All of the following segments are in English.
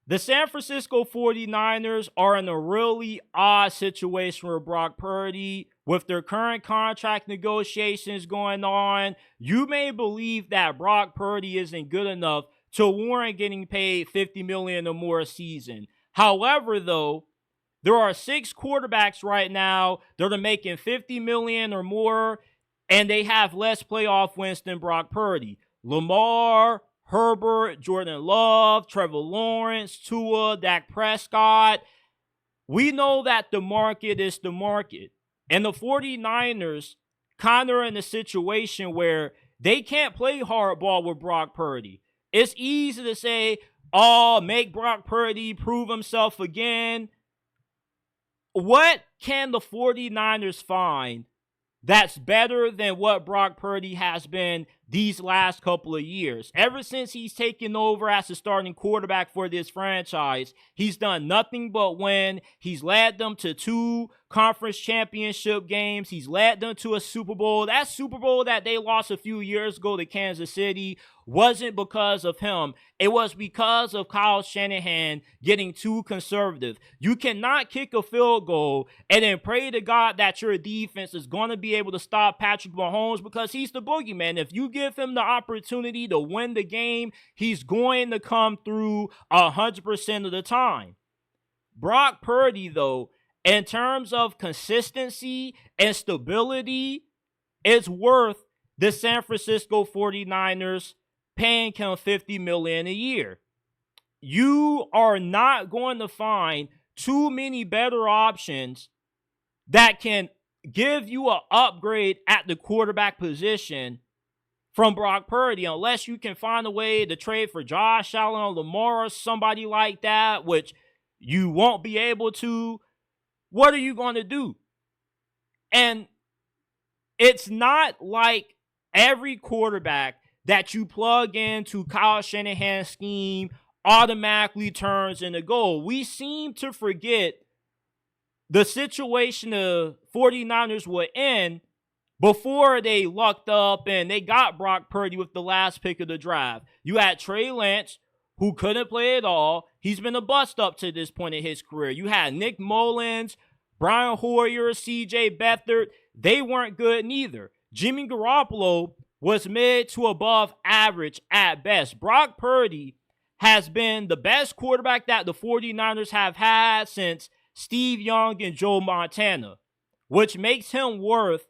The San Francisco 49ers are in a really odd situation with Brock Purdy. With their current contract negotiations going on, you may believe that Brock Purdy isn't good enough to warrant getting paid $50 million or more a season. However, though, there are 6 quarterbacks right now that are making $50 million or more, and they have less playoff wins than Brock Purdy. Lamar, Herbert, Jordan Love, Trevor Lawrence, Tua, Dak Prescott. We know that the market is the market. And the 49ers kind of are in a situation where they can't play hardball with Brock Purdy. It's easy to say, oh, make Brock Purdy prove himself again. What can the 49ers find that's better than what Brock Purdy has been these last couple of years? Ever since he's taken over as the starting quarterback for this franchise, he's done nothing but win. He's led them to 2 conference championship games. He's led them to a Super Bowl. That Super Bowl that they lost a few years ago to Kansas City wasn't because of him. It was because of Kyle Shanahan getting too conservative. You cannot kick a field goal and then pray to God that your defense is going to be able to stop Patrick Mahomes, because he's the boogeyman. If you give him the opportunity to win the game, he's going to come through 100% of the time. Brock Purdy, though, in terms of consistency and stability, is worth the San Francisco 49ers paying him $50 million a year. You are not going to find too many better options that can give you an upgrade at the quarterback position from Brock Purdy, unless you can find a way to trade for Josh Allen or Lamar or somebody like that, which you won't be able to. What are you going to do? And it's not like every quarterback that you plug into Kyle Shanahan's scheme automatically turns into gold. We seem to forget the situation the 49ers were in before they lucked up and they got Brock Purdy with the last pick of the draft. You had Trey Lance, who couldn't play at all. He's been a bust up to this point in his career. You had Nick Mullens, Brian Hoyer, C.J. Beathard. They weren't good neither. Jimmy Garoppolo was mid to above average at best. Brock Purdy has been the best quarterback that the 49ers have had since Steve Young and Joe Montana, which makes him worth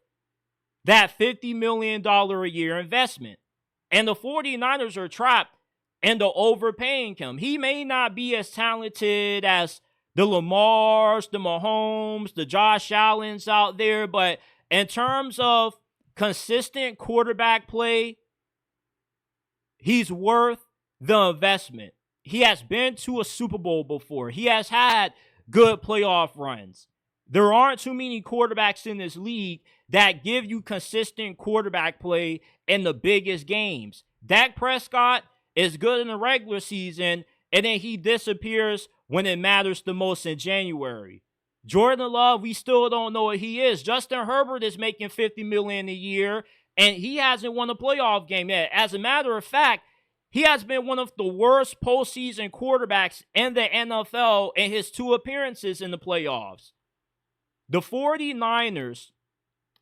that $50 million a year investment. And the 49ers are trapped into overpaying him. He may not be as talented as the Lamars, the Mahomes, the Josh Allens out there, but in terms of consistent quarterback play, he's worth the investment. He has been to a Super Bowl before. He has had good playoff runs. There aren't too many quarterbacks in this league that give you consistent quarterback play in the biggest games. Dak Prescott is good in the regular season, and then he disappears when it matters the most in January. Jordan Love, we still don't know what he is. Justin Herbert is making $50 million a year, and he hasn't won a playoff game yet. As a matter of fact, he has been one of the worst postseason quarterbacks in the NFL in his 2 appearances in the playoffs. The 49ers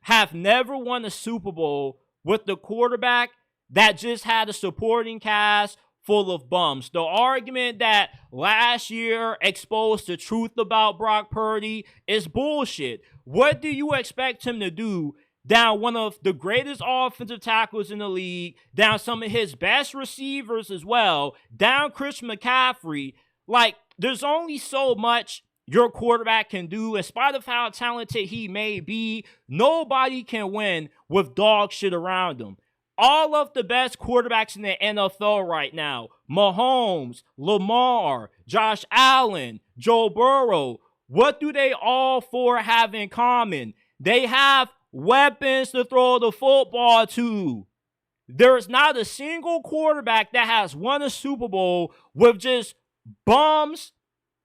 have never won a Super Bowl with the quarterback that just had a supporting cast full of bums. The argument that last year exposed the truth about Brock Purdy is bullshit. What do you expect him to do down one of the greatest offensive tackles in the league, down some of his best receivers as well, down Christian McCaffrey? Like, there's only so much your quarterback can do. In spite of how talented he may be, nobody can win with dog shit around him. All of the best quarterbacks in the NFL right now, Mahomes, Lamar, Josh Allen, Joe Burrow, what do they all 4 have in common? They have weapons to throw the football to. There's not a single quarterback that has won a Super Bowl with just bums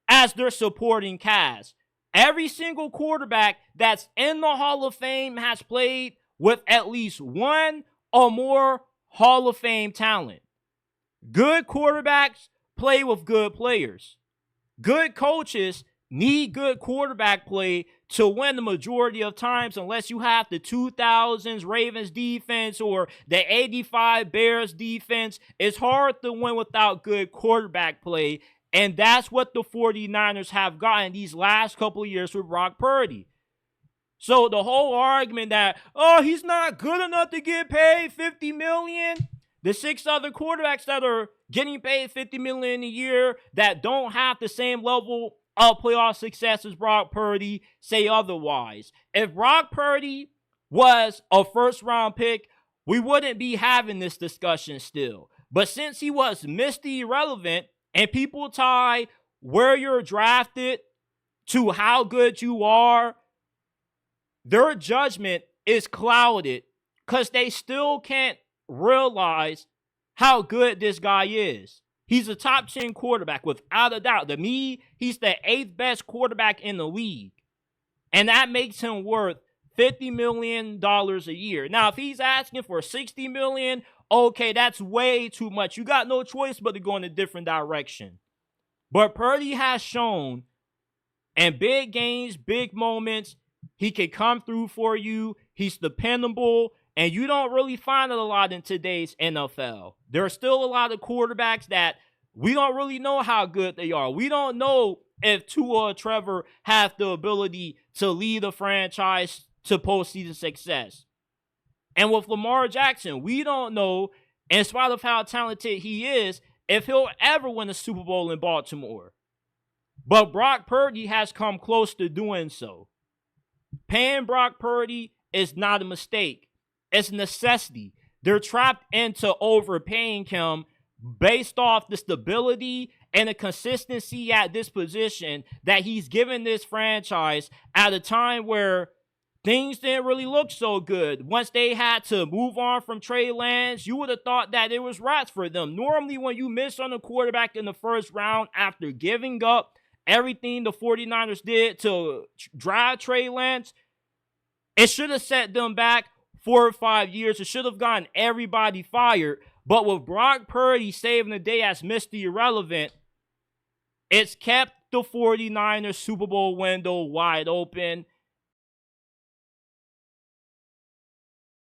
as their supporting cast. Every single quarterback that's in the Hall of Fame has played with at least 1 or more Hall of Fame talent. Good quarterbacks play with good players. Good coaches need good quarterback play to win the majority of times, unless you have the 2000s Ravens defense or the 85 Bears defense. It's hard to win without good quarterback play, and that's what the 49ers have gotten these last couple of years with Brock Purdy. So the whole argument that, oh, he's not good enough to get paid $50 million, the 6 other quarterbacks that are getting paid $50 million a year that don't have the same level of playoff success as Brock Purdy say otherwise. If Brock Purdy was a first-round pick, we wouldn't be having this discussion still. But since he was Mr. Irrelevant, and people tie where you're drafted to how good you are, their judgment is clouded because they still can't realize how good this guy is. He's a top 10 quarterback without a doubt. To me, he's the 8th best quarterback in the league. And that makes him worth $50 million a year. Now, if he's asking for $60 million, okay, that's way too much. You got no choice but to go in a different direction. But Purdy has shown in big games, big moments, he can come through for you. He's dependable. And you don't really find it a lot in today's NFL. There are still a lot of quarterbacks that we don't really know how good they are. We don't know if Tua or Trevor have the ability to lead a franchise to postseason success. And with Lamar Jackson, we don't know, in spite of how talented he is, if he'll ever win a Super Bowl in Baltimore. But Brock Purdy has come close to doing so. Paying Brock Purdy is not a mistake. It's a necessity. They're trapped into overpaying him based off the stability and the consistency at this position that he's given this franchise at a time where things didn't really look so good. Once they had to move on from Trey Lance, you would have thought that it was rats for them. Normally, when you miss on a quarterback in the first round after giving up everything the 49ers did to drive Trey Lance, it should have set them back 4 or 5 years. It should have gotten everybody fired. But with Brock Purdy saving the day as Mr. Irrelevant, it's kept the 49ers Super Bowl window wide open.